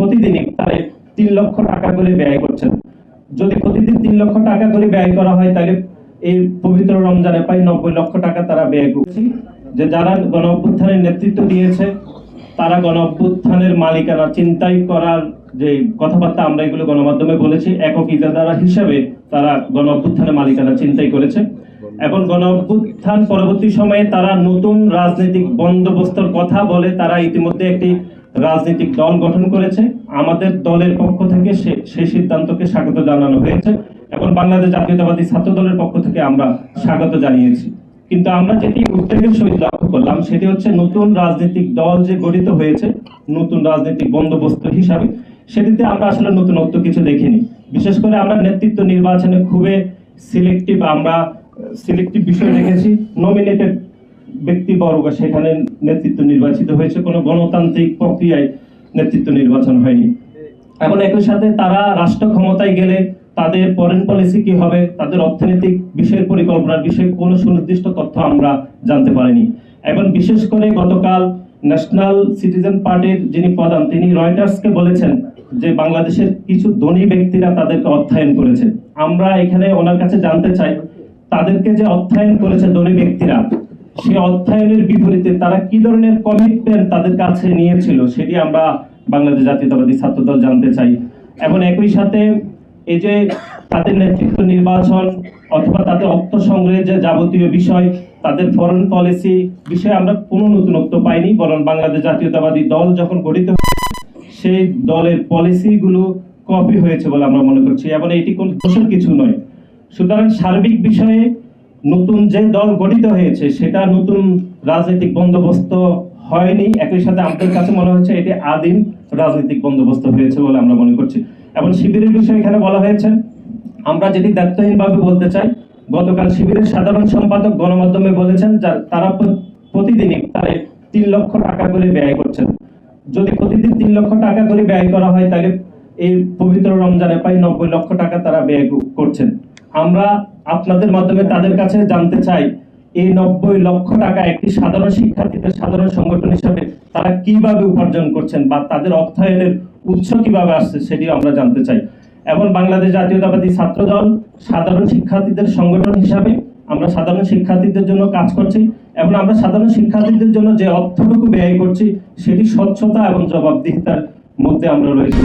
প্রতিদিন ইফতারে 3 লক্ষ টাকা করে ব্যয় করছেন। যদি প্রতিদিন 3 লক্ষ টাকা করে ব্যয় করা হয় তাহলে এই পবিত্র রমজানে প্রায় 90 লক্ষ টাকা তারা ব্যয় করছে। যে যারা গণ অভ্যুত্থানের নেতৃত্ব দিয়েছে তারা গণ অভ্যুত্থানের মালিকানা চিন্তাই করার যে কথাবার্তা আমরা এগুলো গণমাধ্যমে বলেছি, একক ইজাদার হিসেবে তারা গণ অভ্যুত্থানের মালিকানা চিন্তাই করেছে এবং গণ অভ্যুত্থান পরবর্তী সময়ে তারা নতুন রাজনৈতিক বন্দোবস্তর কথা বলে তারা ইতিমধ্যে একটি রাজনৈতিক দল গঠন করেছে। আমাদের দলের পক্ষ থেকে সেই সিদ্ধান্তকে স্বাগত জানানো হয়েছে এবং বাংলাদেশ জাতীয়তাবাদী ছাত্র দলের পক্ষ থেকে আমরা স্বাগত জানিয়েছি। কিন্তু আমরা যেটি উদ্বেগের সহিত লক্ষ্য করলাম সেটি হচ্ছে নতুন রাজনৈতিক দল যে গঠিত হয়েছে নতুন রাজনৈতিক বন্দোবস্ত হিসাবে, সেটিতে আমরা আসলে নতুনত্ব কিছু দেখিনি। বিশেষ করে আমরা নেতৃত্ব নির্বাচনে খুবই সিলেক্টিভ বিষয় রেখেছি। নমিনেটেড ব্যক্তিবর্গ সেখানে নেতৃত্ব নির্বাচিত হয়েছে, কোনো গণতান্ত্রিক প্রক্রিয়ায় নেতৃত্ব নির্বাচন হয়নি। এখন একই সাথে তারা রাষ্ট্র ক্ষমতায় গেলে তাদের ফরেন পলিসি কি হবে, তাদের অর্থনৈতিক বিষয়ের পরিকল্পনার বিষয়ে কোনো সুনির্দিষ্ট তথ্য আমরা জানতে পারিনি। এবং বিশেষ করে গতকাল ন্যাশনাল সিটিজেন পার্টির যিনি প্রধান তিনি রয়টার্সকে বলেছেন যে বাংলাদেশের কিছু ধনী ব্যক্তিরা তাদেরকে অর্থায়ন করেছে। আমরা এখানে ওনার কাছে জানতে চাই তাদেরকে যে অর্থায়ন করেছে ধনী ব্যক্তিরা, সেই অর্থায়নের বিপরীতে তারা কি ধরনের কমিটমেন্ট তাদের কাছে নিয়েছিল সেটি আমরা বাংলাদেশ জাতীয়তাবাদী ছাত্র দল জানতে চাই। এবং একই সাথে এই যে তাদের নেতৃত্ব নির্বাচন অথবা তাদের অর্থ সংগ্রহের যে যাবতীয় বিষয়, তাদের ফরেন পলিসি বিষয়ে আমরা কোনো নতুনত্ব পাইনি, বরং বাংলাদেশ জাতীয়তাবাদী দল যখন গঠিত সেই দলের পলিসিগুলো কপি হয়েছে বলে আমরা মনে করছি এবং এটি কোনো দোষের কিছু নয়। সুতরাং সার্বিক বিষয়ে নতুন যে দল গঠিত হয়েছে সেটা নতুন রাজনৈতিক বন্দোবস্ত হয়নি। একই সাথে আমাদের কাছে মনে হচ্ছে এটি আদিম রাজনৈতিক বন্দোবস্ত হয়েছে বলে আমরা মনে করছি। এবং শিবিরের বিষয়ে এখানে বলা হয়েছে, আমরা যেটি দায়িত্বহীনভাবে বলতে চাই, গতকাল শিবিরের সাধারণ সম্পাদক গণমাধ্যমে বলেছেন তারা প্রতিদিন ইফতারে 3 লক্ষ টাকা করে ব্যয় করছেন। যদি প্রতিদিন 3 লক্ষ টাকা করে ব্যয় করা হয় তাহলে এই পবিত্র রমজানে প্রায় 90 লক্ষ টাকা তারা ব্যয় করছেন। আমরা আপনাদের মাধ্যমে তাদের কাছে জানতে চাই এই 90 লক্ষ টাকা একটি সাধারণ শিক্ষার্থীদের সাধারণ সংগঠন হিসেবে তারা কিভাবে উপার্জন করছেন বা তাদের অর্থায়নের উৎস কিভাবে আসছে সেটি আমরা জানতে চাই। এবং বাংলাদেশ জাতীয়তাবাদী ছাত্র দল সাধারণ শিক্ষার্থীদের সংগঠন হিসাবে আমরা সাধারণ শিক্ষার্থীদের জন্য কাজ করছি এবং আমরা সাধারণ শিক্ষার্থীদের জন্য যে অর্থটুকু ব্যয় করছি সেটি স্বচ্ছতা এবং জবাবদিহিতার মধ্যে আমরা রয়েছি।